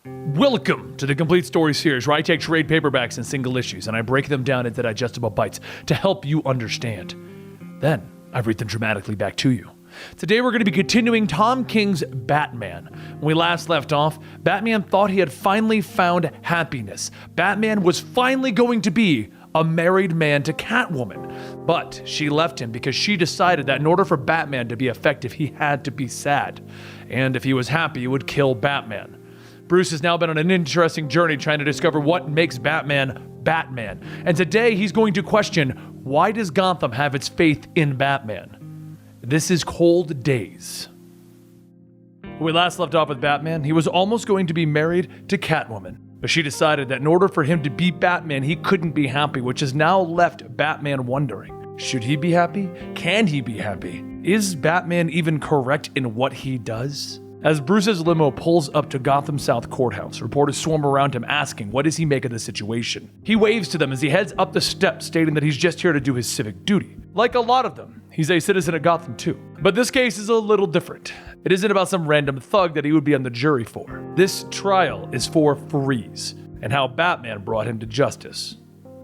Welcome to the Complete Story series, where I take trade paperbacks and single issues and I break them down into digestible bites to help you understand. Then I read them dramatically back to you. Today we're going to be continuing Tom King's Batman. When we last left off, Batman thought he had finally found happiness. Batman was finally going to be a married man to Catwoman. But she left him because she decided that in order for Batman to be effective, he had to be sad. And if he was happy, he would kill Batman. Bruce has now been on an interesting journey trying to discover what makes Batman Batman. And today he's going to question, why does Gotham have its faith in Batman? This is Cold Days. When we last left off with Batman, he was almost going to be married to Catwoman. But she decided that in order for him to be Batman, he couldn't be happy, which has now left Batman wondering, should he be happy? Can he be happy? Is Batman even correct in what he does? As Bruce's limo pulls up to Gotham South Courthouse, reporters swarm around him asking what does he make of the situation. He waves to them as he heads up the steps, stating that he's just here to do his civic duty. Like a lot of them, he's a citizen of Gotham too. But this case is a little different. It isn't about some random thug that he would be on the jury for. This trial is for Freeze, and how Batman brought him to justice.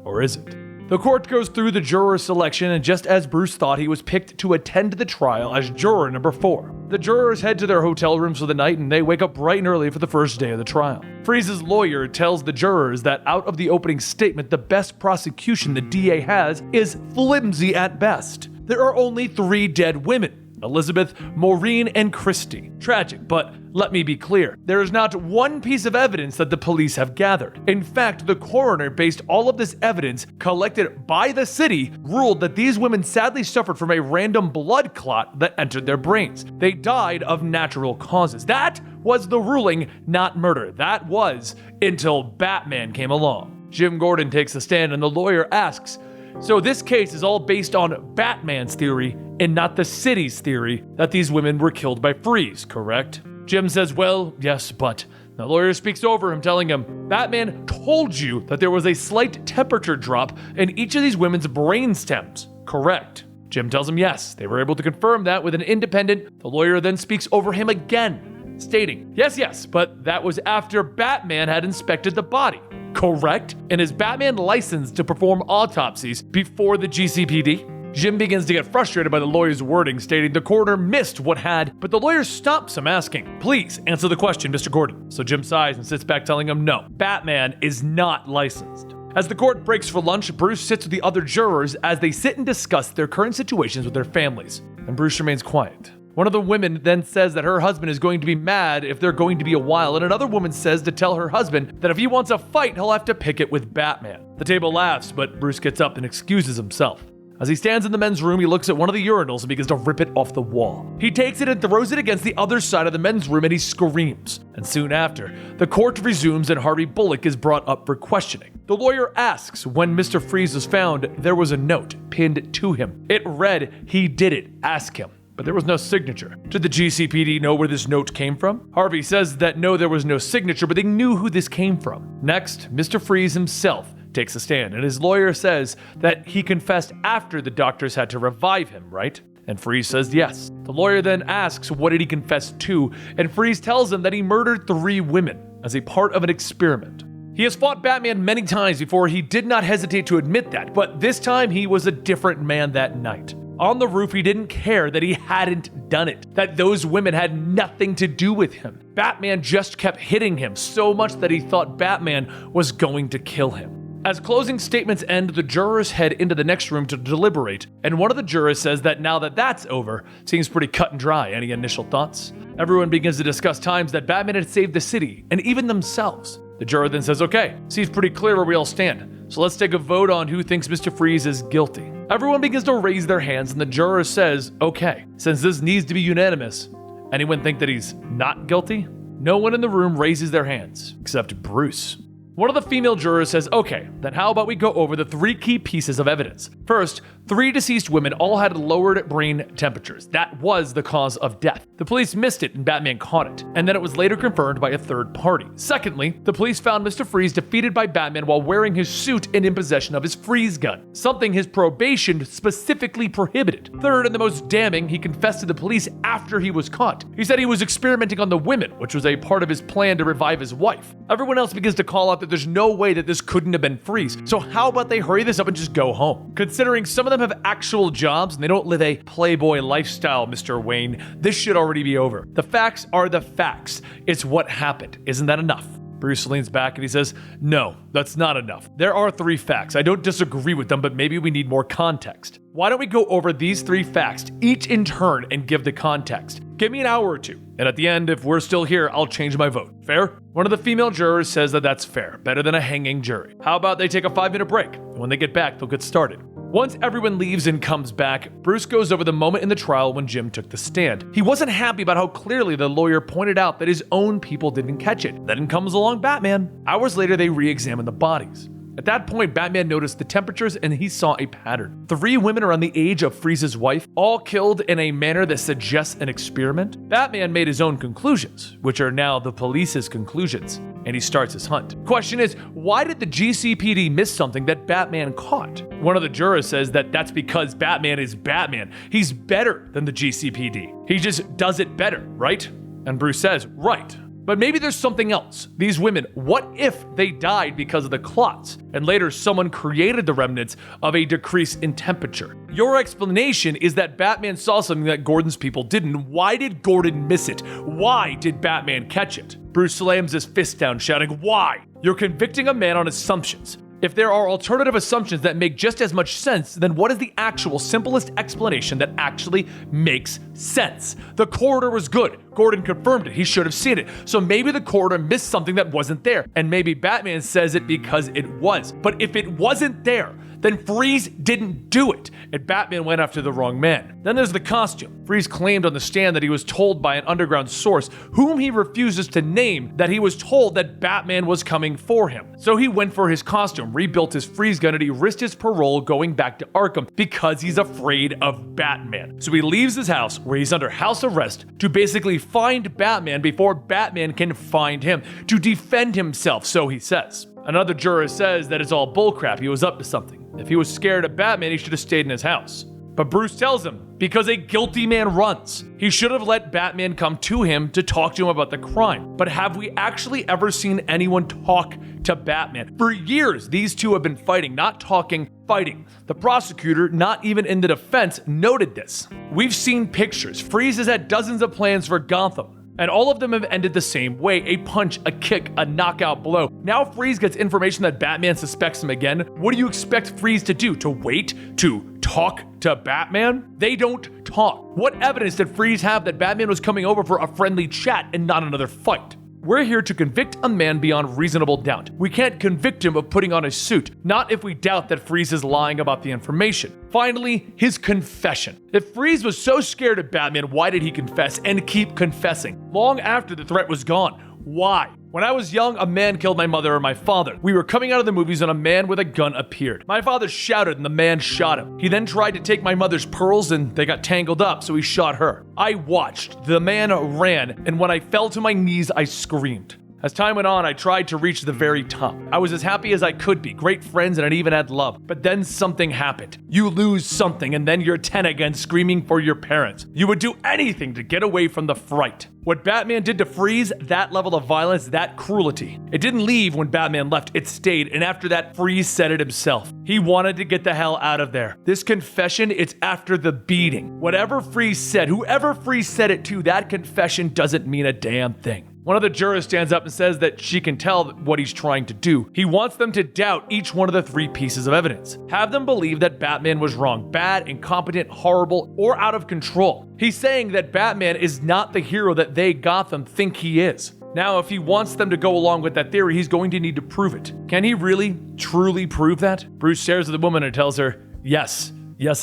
Or is it? The court goes through the juror selection, and just as Bruce thought, he was picked to attend the trial as juror number 4. The jurors head to their hotel rooms for the night, and they wake up bright and early for the first day of the trial. Freeze's lawyer tells the jurors that out of the opening statement, the best prosecution the DA has is flimsy at best. There are only 3 dead women: Elizabeth, Maureen, and Christie. Tragic, but let me be clear. There is not one piece of evidence that the police have gathered. In fact, the coroner based all of this evidence collected by the city, ruled that these women sadly suffered from a random blood clot that entered their brains. They died of natural causes. That was the ruling, not murder. That was until Batman came along. Jim Gordon takes the stand and the lawyer asks, so this case is all based on Batman's theory and not the city's theory that these women were killed by Freeze, correct? Jim says, well, yes, but. The lawyer speaks over him, telling him, Batman told you that there was a slight temperature drop in each of these women's brain stems, correct? Jim tells him yes, they were able to confirm that with an independent. The lawyer then speaks over him again, stating, yes, but that was after Batman had inspected the body, correct? And is Batman licensed to perform autopsies before the GCPD? Jim begins to get frustrated by the lawyer's wording, stating the coroner missed what had, but the lawyer stops him, asking, please answer the question, Mr. Gordon. So Jim sighs and sits back, telling him no, Batman is not licensed. As the court breaks for lunch, Bruce sits with the other jurors as they sit and discuss their current situations with their families, and Bruce remains quiet. One of the women then says that her husband is going to be mad if they're going to be a while, and another woman says to tell her husband that if he wants a fight, he'll have to pick it with Batman. The table laughs, but Bruce gets up and excuses himself. As he stands in the men's room, he looks at one of the urinals and begins to rip it off the wall. He takes it and throws it against the other side of the men's room, and he screams. And soon after, the court resumes and Harvey Bullock is brought up for questioning. The lawyer asks when Mr. Freeze was found, there was a note pinned to him. It read, he did it, ask him. But there was no signature. Did the GCPD know where this note came from? Harvey says that no, there was no signature, but they knew who this came from. Next, Mr. Freeze himself takes a stand, and his lawyer says that he confessed after the doctors had to revive him, right? And Freeze says yes. The lawyer then asks what did he confess to, and Freeze tells him that he murdered 3 women as a part of an experiment. He has fought Batman many times before. He did not hesitate to admit that, but this time he was a different man that night. On the roof, he didn't care that he hadn't done it, that those women had nothing to do with him. Batman just kept hitting him so much that he thought Batman was going to kill him. As closing statements end, the jurors head into the next room to deliberate, and one of the jurors says that now that that's over, seems pretty cut and dry. Any initial thoughts? Everyone begins to discuss times that Batman had saved the city, and even themselves. The juror then says, okay, seems pretty clear where we all stand, so let's take a vote on who thinks Mr. Freeze is guilty. Everyone begins to raise their hands, and the juror says, okay, since this needs to be unanimous, anyone think that he's not guilty? No one in the room raises their hands, except Bruce. One of the female jurors says, okay, then how about we go over the 3 key pieces of evidence? First, 3 deceased women all had lowered brain temperatures. That was the cause of death. The police missed it and Batman caught it, and then it was later confirmed by a third party. Secondly, the police found Mr. Freeze defeated by Batman while wearing his suit and in possession of his freeze gun, something his probation specifically prohibited. Third, and the most damning, he confessed to the police after he was caught. He said he was experimenting on the women, which was a part of his plan to revive his wife. Everyone else begins to call out that there's no way that this couldn't have been Freeze, so how about they hurry this up and just go home? Considering some of them have actual jobs and they don't live a playboy lifestyle, Mr. Wayne, this should already be over. The facts are the facts. It's what happened. Isn't that enough? Bruce leans back and he says, no, that's not enough. There are 3 facts. I don't disagree with them, but maybe we need more context. Why don't we go over these 3 facts, each in turn, and give the context? Give me an hour or 2, and at the end, if we're still here, I'll change my vote. Fair? One of the female jurors says that that's fair, better than a hanging jury. How about they take a 5-minute break, and when they get back, they'll get started. Once everyone leaves and comes back, Bruce goes over the moment in the trial when Jim took the stand. He wasn't happy about how clearly the lawyer pointed out that his own people didn't catch it. Then comes along Batman. Hours later, they re-examine the bodies. At that point, Batman noticed the temperatures and he saw a pattern. 3 women around the age of Freeze's wife, all killed in a manner that suggests an experiment. Batman made his own conclusions, which are now the police's conclusions, and he starts his hunt. Question is, why did the GCPD miss something that Batman caught? One of the jurors says that that's because Batman is Batman. He's better than the GCPD. He just does it better, right? And Bruce says, right. But maybe there's something else. These women, what if they died because of the clots, and later someone created the remnants of a decrease in temperature? Your explanation is that Batman saw something that Gordon's people didn't. Why did Gordon miss it? Why did Batman catch it? Bruce slams his fist down, shouting, why? You're convicting a man on assumptions. If there are alternative assumptions that make just as much sense, then what is the actual simplest explanation that actually makes sense? The coroner was good. Gordon confirmed it. He should have seen it. So maybe the coroner missed something that wasn't there. And maybe Batman says it because it was. But if it wasn't there, then Freeze didn't do it, and Batman went after the wrong man. Then there's the costume. Freeze claimed on the stand that he was told by an underground source, whom he refuses to name, that he was told that Batman was coming for him. So he went for his costume, rebuilt his freeze gun, and he risked his parole going back to Arkham because he's afraid of Batman. So he leaves his house, where he's under house arrest, to basically find Batman before Batman can find him, to defend himself, so he says. Another juror says that it's all bullcrap, he was up to something. If he was scared of Batman, he should have stayed in his house. But Bruce tells him, because a guilty man runs. He should have let Batman come to him to talk to him about the crime. But have we actually ever seen anyone talk to Batman? For years, these two have been fighting, not talking, fighting. The prosecutor, not even in the defense, noted this. We've seen pictures. Freeze has had dozens of plans for Gotham, and all of them have ended the same way: a punch, a kick, a knockout blow. Now Freeze gets information that Batman suspects him again. What do you expect Freeze to do? To wait? To talk to Batman? They don't talk. What evidence did Freeze have that Batman was coming over for a friendly chat and not another fight? We're here to convict a man beyond reasonable doubt. We can't convict him of putting on a suit, not if we doubt that Freeze is lying about the information. Finally, his confession. If Freeze was so scared of Batman, why did he confess and keep confessing long after the threat was gone? Why? When I was young, a man killed my mother and my father. We were coming out of the movies and a man with a gun appeared. My father shouted and the man shot him. He then tried to take my mother's pearls and they got tangled up, so he shot her. I watched. The man ran, and when I fell to my knees, I screamed. As time went on, I tried to reach the very top. I was as happy as I could be, great friends, and I even had love. But then something happened. You lose something, and then you're 10 again, screaming for your parents. You would do anything to get away from the fright. What Batman did to Freeze, that level of violence, that cruelty, it didn't leave when Batman left, it stayed, and after that, Freeze said it himself. He wanted to get the hell out of there. This confession, it's after the beating. Whatever Freeze said, whoever Freeze said it to, that confession doesn't mean a damn thing. One of the jurors stands up and says that she can tell what he's trying to do. He wants them to doubt each one of the 3 pieces of evidence. Have them believe that Batman was wrong, bad, incompetent, horrible, or out of control. He's saying that Batman is not the hero that they, Gotham, think he is. Now, if he wants them to go along with that theory, he's going to need to prove it. Can he really, truly prove that? Bruce stares at the woman and tells her, yes,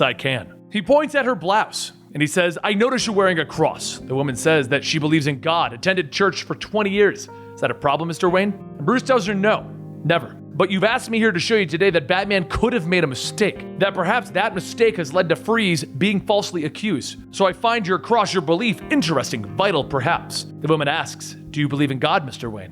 I can. He points at her blouse. And he says, I notice you're wearing a cross. The woman says that she believes in God, attended church for 20 years. Is that a problem, Mr. Wayne? And Bruce tells her no. Never. But you've asked me here to show you today that Batman could have made a mistake, that perhaps that mistake has led to Freeze being falsely accused. So I find your cross your belief interesting, vital perhaps. The woman asks, do you believe in God, Mr. Wayne?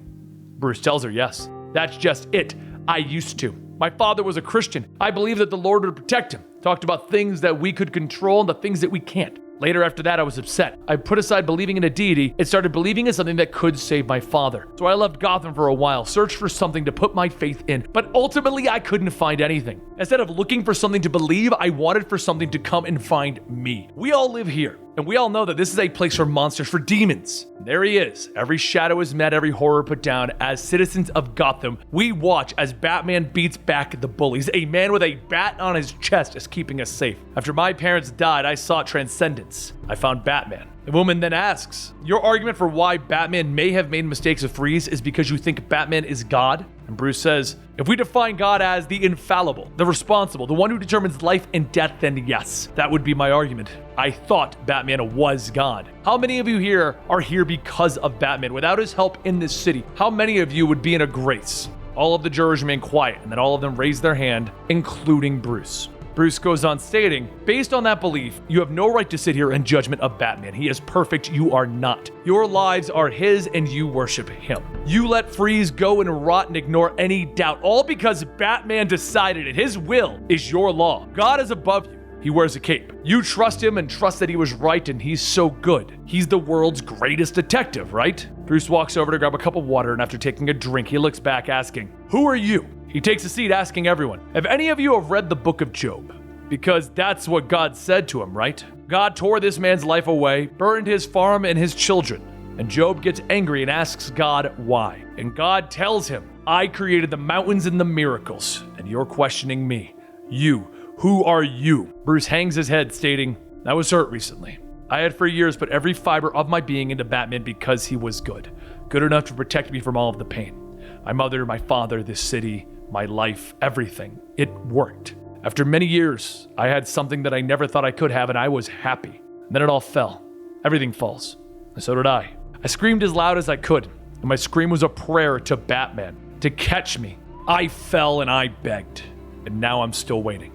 Bruce tells her yes. That's just it. I used to. My father was a Christian. I believed that the Lord would protect him. Talked about things that we could control and the things that we can't. Later after that, I was upset. I put aside believing in a deity and started believing in something that could save my father. So I left Gotham for a while, searched for something to put my faith in, but ultimately I couldn't find anything. Instead of looking for something to believe, I wanted for something to come and find me. We all live here, and we all know that this is a place for monsters, for demons. And there he is. Every shadow is met, every horror put down. As citizens of Gotham, we watch as Batman beats back the bullies. A man with a bat on his chest is keeping us safe. After my parents died, I sought transcendence. I found Batman. The woman then asks, your argument for why Batman may have made mistakes with Freeze is because you think Batman is God? And Bruce says, if we define God as the infallible, the responsible, the one who determines life and death, then yes, that would be my argument. I thought Batman was God. How many of you here are here because of Batman? Without his help in this city, how many of you would be in a grace? All of the jurors remain quiet, and then all of them raise their hand, including Bruce. Bruce goes on stating, based on that belief, you have no right to sit here in judgment of Batman. He is perfect, you are not. Your lives are his and you worship him. You let Freeze go and rot and ignore any doubt, all because Batman decided it. His will is your law. God is above you. He wears a cape. You trust him and trust that he was right and he's so good. He's the world's greatest detective, right? Bruce walks over to grab a cup of water and after taking a drink, he looks back asking, who are you? He takes a seat asking everyone, have any of you have read the book of Job? Because that's what God said to him, right? God tore this man's life away, burned his farm and his children. And Job gets angry and asks God why. And God tells him, I created the mountains and the miracles, and you're questioning me. You, who are you? Bruce hangs his head stating, I was hurt recently. I had for years put every fiber of my being into Batman because he was good. Good enough to protect me from all of the pain. My mother, my father, this city, my life, everything. It worked. After many years, I had something that I never thought I could have, and I was happy. And then it all fell. Everything falls. And so did I. I screamed as loud as I could, and my scream was a prayer to Batman to catch me. I fell and I begged, and now I'm still waiting.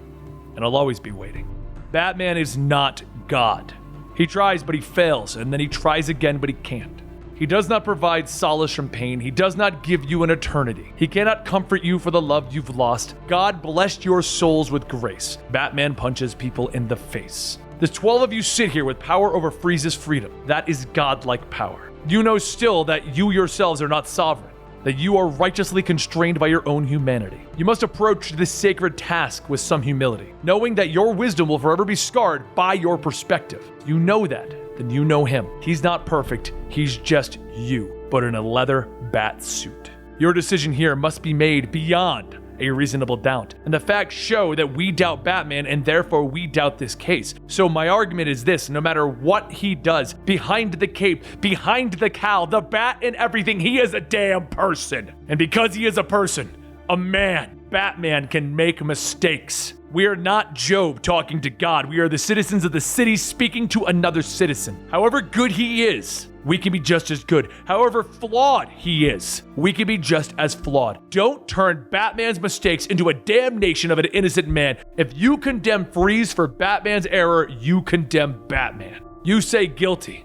And I'll always be waiting. Batman is not God. He tries, but he fails, and then he tries again, but he can't. He does not provide solace from pain. He does not give you an eternity. He cannot comfort you for the love you've lost. God blessed your souls with grace. Batman punches people in the face. The 12 of you sit here with power over Freeze's freedom. That is godlike power. You know still that you yourselves are not sovereign, that you are righteously constrained by your own humanity. You must approach this sacred task with some humility, knowing that your wisdom will forever be scarred by your perspective. You know that. Then you know him. He's not perfect. He's just you, but in a leather bat suit. Your decision here must be made beyond a reasonable doubt. And the facts show that we doubt Batman and therefore we doubt this case. So my argument is this, no matter what he does, behind the cape, behind the cowl, the bat and everything, he is a damn person. And because he is a person, a man, Batman can make mistakes. We are not Job talking to God. We are the citizens of the city speaking to another citizen. However good he is, we can be just as good. However flawed he is, we can be just as flawed. Don't turn Batman's mistakes into a damnation of an innocent man. If you condemn Freeze for Batman's error, you condemn Batman. You say guilty,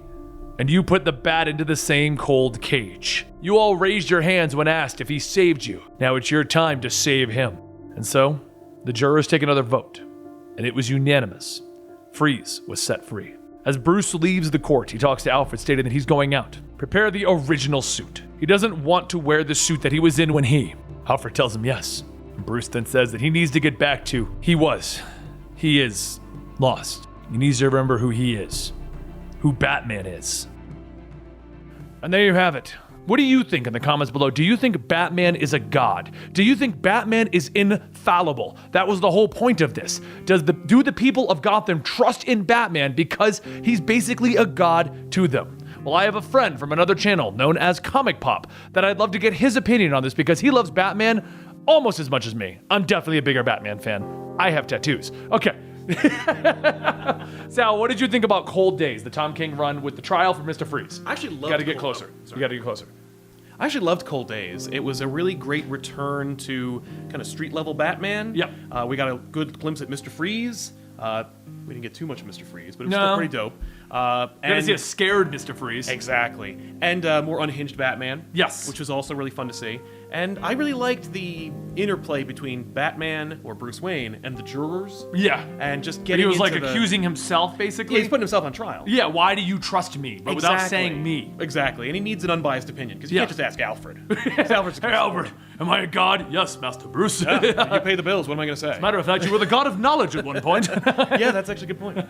and you put the bat into the same cold cage. You all raised your hands when asked if he saved you. Now it's your time to save him. And so, the jurors take another vote, and it was unanimous. Freeze was set free. As Bruce leaves the court, he talks to Alfred, stating that he's going out. Prepare the original suit. He doesn't want to wear the suit that he was in when Alfred tells him yes. And Bruce then says that he needs to get back to he is lost. He needs to remember who he is, who Batman is. And there you have it. What do you think in the comments below? Do you think Batman is a god? Do you think Batman is infallible? That was the whole point of this. Do the people of Gotham trust in Batman because he's basically a god to them? Well, I have a friend from another channel known as Comic Pop that I'd love to get his opinion on this because he loves Batman almost as much as me. I'm definitely a bigger Batman fan. I have tattoos. Okay. Sal, what did you think about Cold Days, the Tom King run with the trial for Mr. Freeze? I actually love. You gotta get closer. You gotta get closer. I actually loved Cold Days. It was a really great return to kind of street-level Batman. Yep. We got a good glimpse at Mr. Freeze. We didn't get too much of Mr. Freeze, but it was No. still pretty dope. Gonna see a scared Mr. Freeze. Exactly. And more unhinged Batman. Yes. Which was also really fun to see. And I really liked the interplay between Batman, or Bruce Wayne, and the jurors. Yeah. And just He getting was into like accusing himself, basically. Yeah, he's putting himself on trial. Yeah, why do you trust me? But without saying me. Exactly. And he needs an unbiased opinion, because you Yeah. can't just ask Alfred. 'Cause Alfred's a Hey, Albert, am I a god? Yes, Master Bruce. Yeah, you pay the bills. What am I going to say? Matter of fact, you were the god of knowledge at one point. Yeah, that's actually a good point.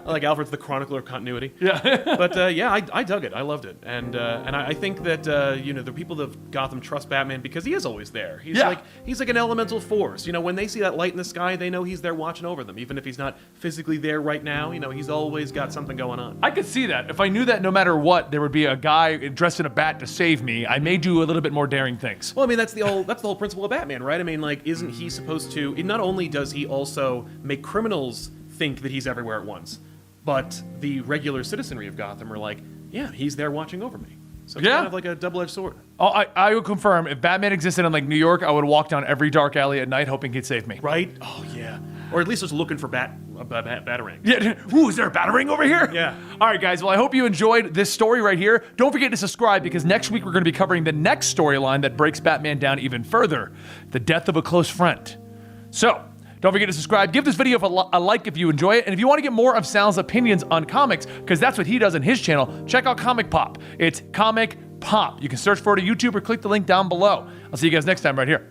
Like Alfred's the chronicler of continuity. Yeah. But yeah, I dug it. I loved it, and I think that the people of Gotham trust Batman because he is always there. He's like an elemental force. When they see that light in the sky, they know he's there watching over them, even if he's not physically there right now. He's always got something going on. I could see that. If I knew that no matter what, there would be a guy dressed in a bat to save me, I may do a little bit more daring things. Well, I mean, that's the whole principle of Batman, right? I mean, like, isn't he supposed to? Not only does he also make criminals think that he's everywhere at once, but the regular citizenry of Gotham are like, yeah, he's there watching over me. So it's kind of like a double-edged sword. Oh, I will confirm, if Batman existed in like New York, I would walk down every dark alley at night hoping he'd save me. Right? Oh, yeah. Or at least just looking for batarang. Yeah. Ooh, is there a batarang over here? Yeah. All right, guys. Well, I hope you enjoyed this story right here. Don't forget to subscribe because next week we're going to be covering the next storyline that breaks Batman down even further, the death of a close friend. So, don't forget to subscribe. Give this video a like if you enjoy it. And if you want to get more of Sal's opinions on comics, because that's what he does in his channel, check out Comic Pop. It's Comic Pop. You can search for it on YouTube or click the link down below. I'll see you guys next time right here.